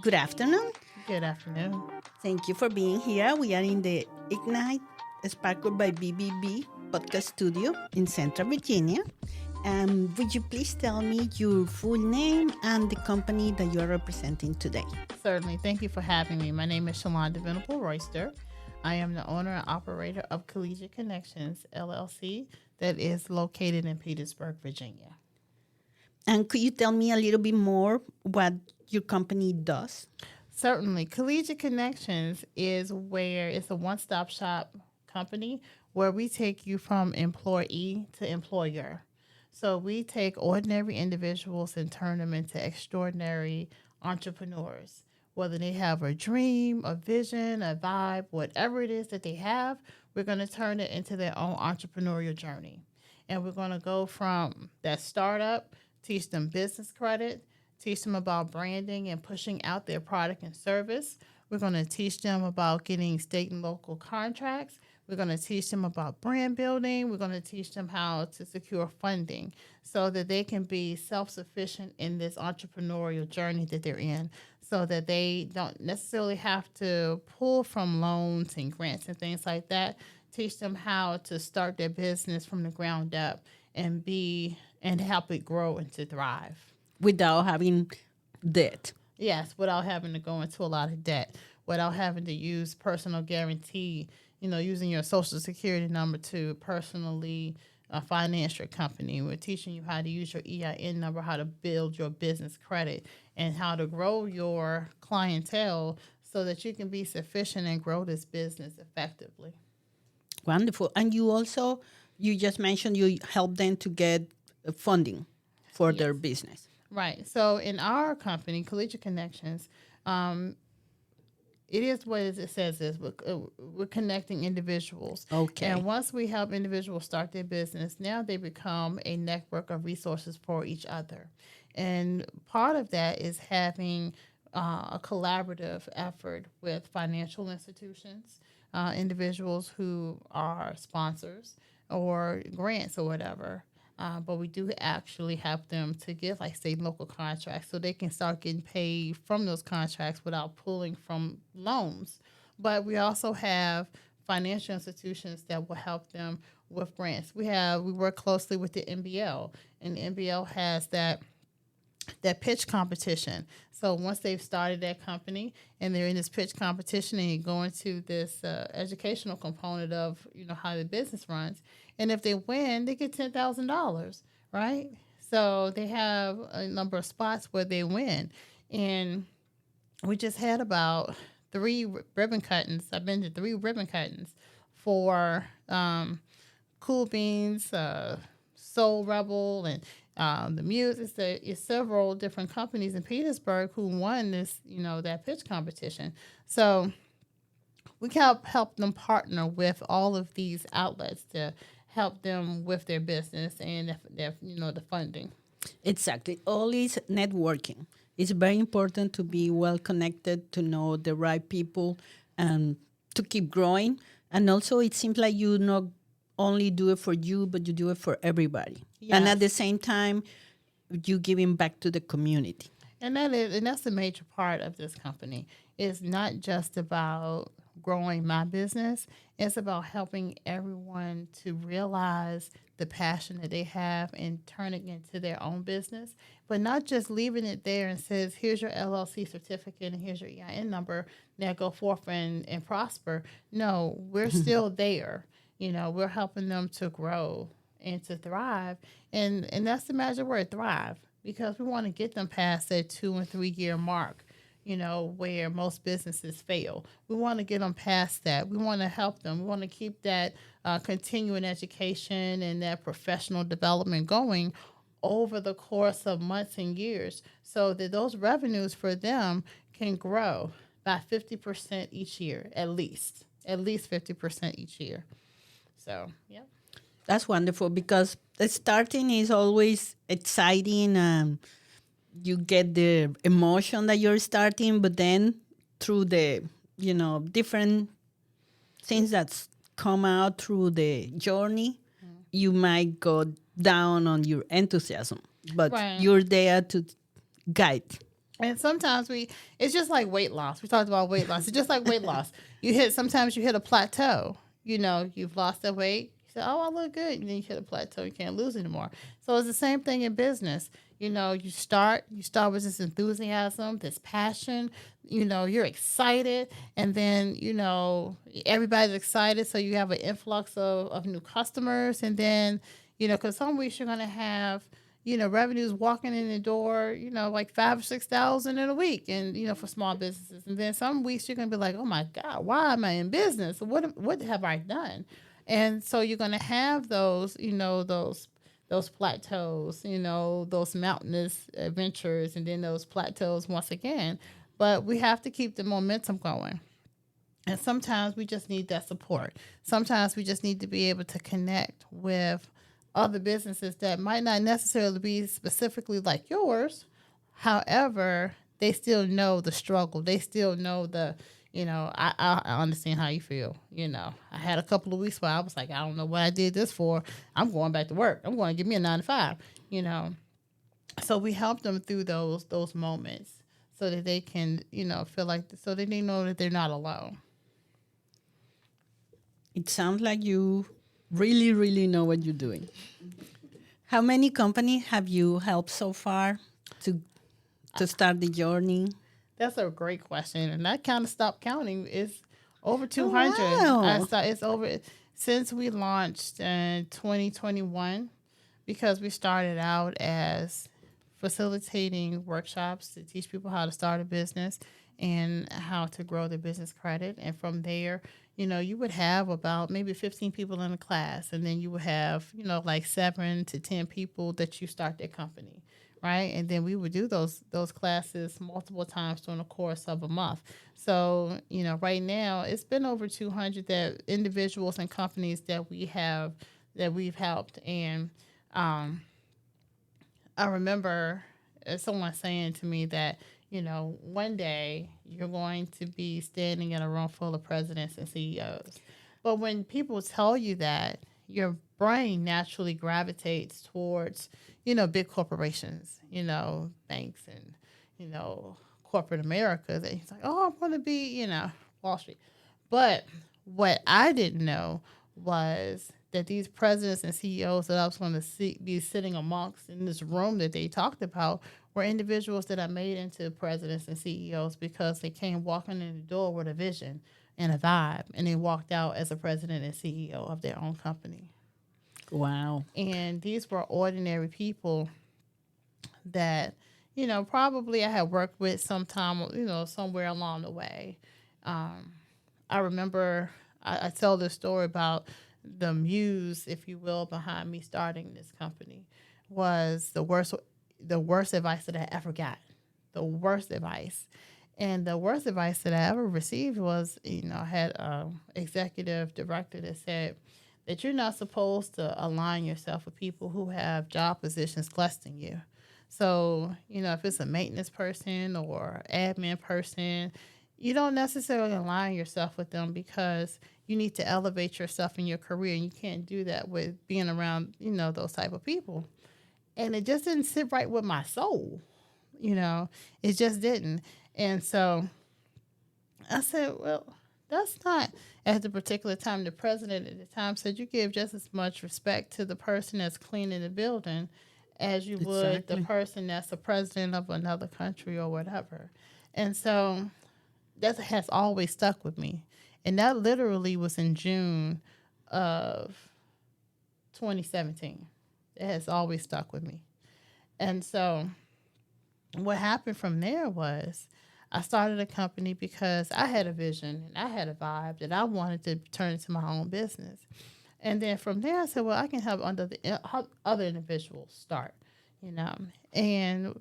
Good afternoon. Good afternoon. Thank you for being here. We are in the Ignite Sparkled by BBB podcast studio in Central Virginia. Would you please tell me your full name and the company that you are representing today? Certainly. Thank you for having me. My name is Shalonda Venable-Royster. I am the owner and operator of Collegiate Connections, LLC, that is located in Petersburg, Virginia. And could you tell me a little bit more what your company does? Certainly. Collegiate Connections is where it's a one-stop shop company where we take you from employee to employer. So we take ordinary individuals and turn them into extraordinary entrepreneurs. Whether they have a dream, a vision, a vibe, whatever it is that they have, we're going to turn it into their own entrepreneurial journey. And we're going to go from that startup, teach them business credit, teach them about branding and pushing out their product and service. We're going to teach them about getting state and local contracts. We're going to teach them about brand building. We're going to teach them how to secure funding so that they can be self-sufficient in this entrepreneurial journey that they're in, so that they don't necessarily have to pull from loans and grants and things like that. Teach them how to start their business from the ground up and help it grow and to thrive. Without having debt. Yes, without having to go into a lot of debt, without having to use personal guarantee, using your social security number to personally finance your company. We're teaching you how to use your EIN number, how to build your business credit, and how to grow your clientele so that you can be sufficient and grow this business effectively. Wonderful. And you just mentioned you help them to get funding for their business. Right. So in our company, Collegiate Connections, it is what it says is we're connecting individuals. Okay. And once we help individuals start their business, now they become a network of resources for each other. And part of that is having a collaborative effort with financial institutions, individuals who are sponsors or grants or whatever. But we do actually help them to get like state and local contracts so they can start getting paid from those contracts without pulling from loans. But we also have financial institutions that will help them with grants. We work closely with the NBL, and the NBL has that pitch competition. So once they've started that company and they're in this pitch competition and you go into this educational component of how the business runs, and if they win, they get $10,000, right? So they have a number of spots where they win, and we just had about 3 ribbon cuttings. I've been to 3 ribbon cuttings for Cool Beans, Soul Rebel, and the Muse. It's several different companies in Petersburg who won this, that pitch competition. So we help them partner with all of these outlets to help them with their business and their the funding. Exactly. All is networking. It's very important to be well connected, to know the right people, and to keep growing. And also, it seems like you not only do it for you, but you do it for everybody. Yes. And at the same time, you giving back to the community. And that's a major part of this company. It's not just about growing my business. It's about helping everyone to realize the passion that they have and turning it into their own business, but not just leaving it there and says, here's your LLC certificate and here's your EIN number. Now go forth and prosper. No, we're still there. We're helping them to grow and to thrive. And that's the magic word, thrive, because we want to get them past that 2 and 3 year mark, where most businesses fail. We want to get them past that. We want to help them. We want to keep that continuing education and that professional development going over the course of months and years so that those revenues for them can grow by 50% each year, at least 50% each year. So, yeah. That's wonderful because the starting is always exciting. You get the emotion that you're starting, but then through the, different things that come out through the journey, you might go down on your enthusiasm, but you're there to guide. And sometimes it's just like weight loss. We talked about weight loss. It's just like weight loss. Sometimes you hit a plateau. You've lost that weight. You say, oh, I look good. And then you hit a plateau. You can't lose anymore. So it's the same thing in business. You start with this enthusiasm, this passion. You're excited. And then, everybody's excited. So you have an influx of new customers. And then, because some weeks you're going to have revenues walking in the door, like 5 or 6,000 in a week, and for small businesses. And then some weeks you're gonna be like, oh my God, why am I in business? What have I done? And so you're gonna have those plateaus, those mountainous adventures, and then those plateaus once again. But we have to keep the momentum going. And sometimes we just need that support. Sometimes we just need to be able to connect with other businesses that might not necessarily be specifically like yours. However, they still know the struggle. They still know I understand how you feel. I had a couple of weeks where I was like, I don't know what I did this for. I'm going back to work. I'm going to give me a 9 to 5, So we help them through those moments so that they can, feel like, so that they know that they're not alone. It sounds like you really, really know what you're doing. How many companies have you helped so far to start the journey? That's a great question, and I kind of stopped counting. It's over 200. Wow. It's over since we launched in 2021, because we started out as facilitating workshops to teach people how to start a business and how to grow their business credit. And from there, you would have about maybe 15 people in a class, and then you would have, like 7 to 10 people that you start their company, right? And then we would do those classes multiple times during the course of a month. So, right now it's been over 200 that individuals and companies that we've helped. And I remember someone saying to me that, one day you're going to be standing in a room full of presidents and CEOs. But when people tell you that, your brain naturally gravitates towards, big corporations, banks and, corporate America. And he's like, oh, I'm going to be, Wall Street. But what I didn't know was that these presidents and CEOs that I was going to be sitting amongst in this room that they talked about were individuals that I made into presidents and CEOs because they came walking in the door with a vision and a vibe, and they walked out as a president and CEO of their own company. Wow. And these were ordinary people that, probably I had worked with sometime, somewhere along the way. I remember I tell this story about the muse, if you will, behind me starting this company was the worst advice that I ever got. The worst advice. And the worst advice that I ever received was, I had an executive director that said that you're not supposed to align yourself with people who have job positions less than you. So, if it's a maintenance person or admin person, you don't necessarily align yourself with them because you need to elevate yourself in your career, and you can't do that with being around, those type of people. And it just didn't sit right with my soul. It just didn't. And so I said, well, that's not, at the particular time, the president at the time said you give just as much respect to the person that's cleaning the building as you would the person that's the president of another country or whatever. And so that has always stuck with me. And that literally was in June of 2017. It has always stuck with me. And so what happened from there was I started a company because I had a vision and I had a vibe that I wanted to turn into my own business. And then from there, I said, well, I can help other individuals start, And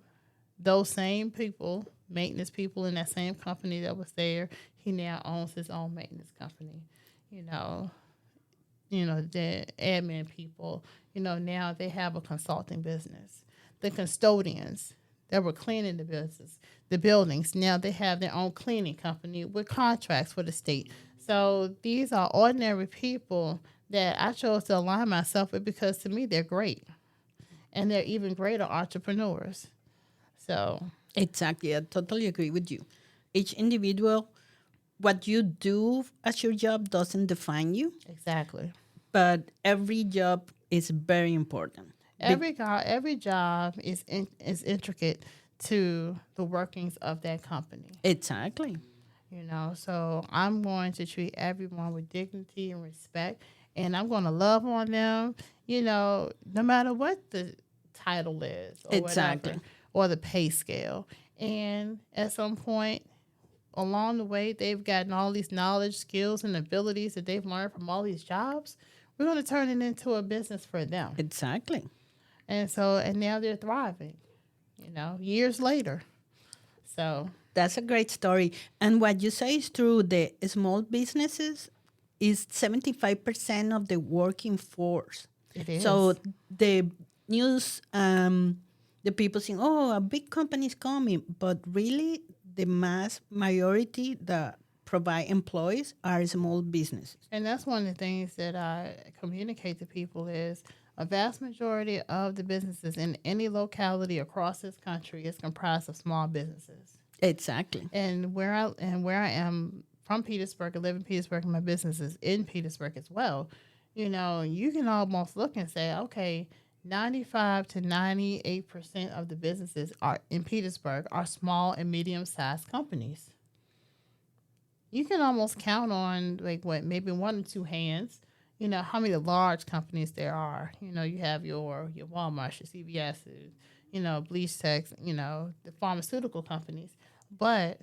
those same people, maintenance people in that same company that was there, he now owns his own maintenance company. The admin people, now they have a consulting business. The custodians that were cleaning the buildings, now they have their own cleaning company with contracts for the state. So these are ordinary people that I chose to align myself with because to me they're great. And they're even greater entrepreneurs. So Exactly. I totally agree with you. Each individual, what you do as your job doesn't define you, Exactly. but every job is very important. Every job is intricate to the workings of that company. Exactly. So I'm going to treat everyone with dignity and respect, and I'm going to love on them, no matter what the title is or Exactly. whatever, or the pay scale. And at some point along the way, they've gotten all these knowledge, skills, and abilities that they've learned from all these jobs. We're going to turn it into a business for them. Exactly. And now they're thriving, years later. So That's a great story. And what you say is true. The small businesses is 75% of the working force. it is. So the news, the people saying, oh, a big company is coming. But really, the mass majority that provide employees are small businesses. And that's one of the things that I communicate to people is a vast majority of the businesses in any locality across this country is comprised of small businesses. Exactly. And where I am from Petersburg, I live in Petersburg, and my business is in Petersburg as well. You can almost look and say, okay, 95 to 98% of the businesses are in Petersburg are small and medium-sized companies. You can almost count on maybe one or two hands, how many large companies there are. You have your Walmart, your CVS's, Bleach Techs, the pharmaceutical companies. But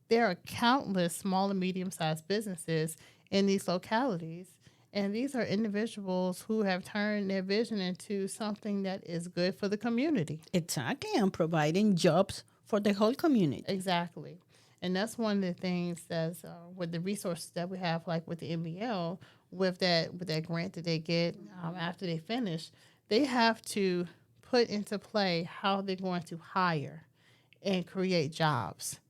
there are countless small and medium-sized businesses in these localities. And these are individuals who have turned their vision into something that is good for the community. Exactly. And providing jobs for the whole community. Exactly. And that's one of the things that's with the resources that we have, like with the MBL, with that grant that they get after they finish, they have to put into play how they're going to hire and create jobs.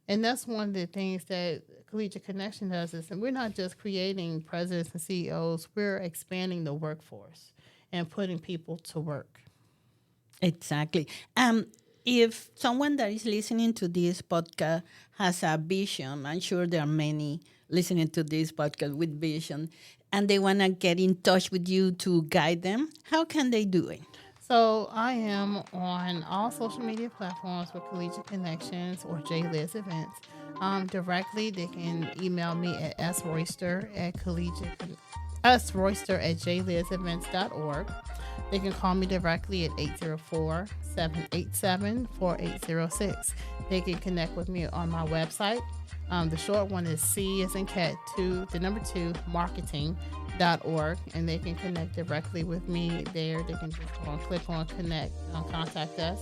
And that's one of the things that Collegiate Connection does is, and we're not just creating presidents and CEOs, we're expanding the workforce and putting people to work. Exactly. If someone that is listening to this podcast has a vision, I'm sure there are many listening to this podcast with vision, and they want to get in touch with you to guide them, how can they do it? So I am on all social media platforms with Collegiate Connections or J.Liz Events. Directly, they can email me at sroyster@jlizevents.org. They can call me directly at 804-787-4806. They can connect with me on my website. The short one is C as in cat 2, the number 2, marketing.org, and they can connect directly with me there. They can just go and click on connect, contact us.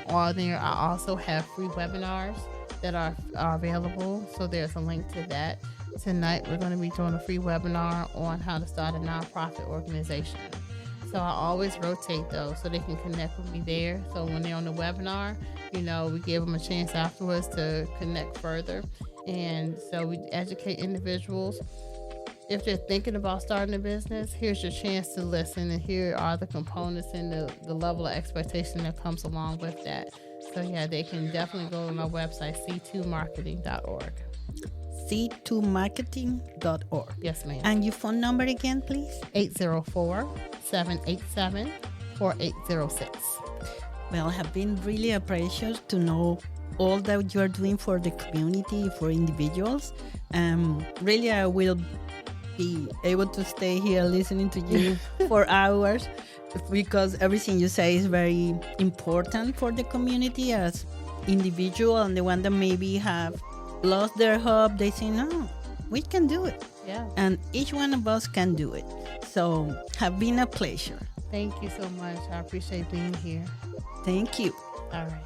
Or there, I also have free webinars that are available. So there's a link to that. Tonight, we're going to be doing a free webinar on how to start a nonprofit organization. So I always rotate those so they can connect with me there. So when they're on the webinar, we give them a chance afterwards to connect further. And so we educate individuals. If they're thinking about starting a business, here's your chance to listen. And here are the components and the level of expectation that comes along with that. So yeah, they can definitely go to my website, c2marketing.org. c2marketing.org. Yes, ma'am. And your phone number again, please? 804-787-4806. Well, it has been really a pleasure to know all that you are doing for the community, for individuals. Really, I will be able to stay here listening to you for hours because everything you say is very important for the community as individual, and the one that maybe have lost their hope, they say, no, we can do it. Yeah. And each one of us can do it. So have been a pleasure. Thank you so much. I appreciate being here. Thank you. All right.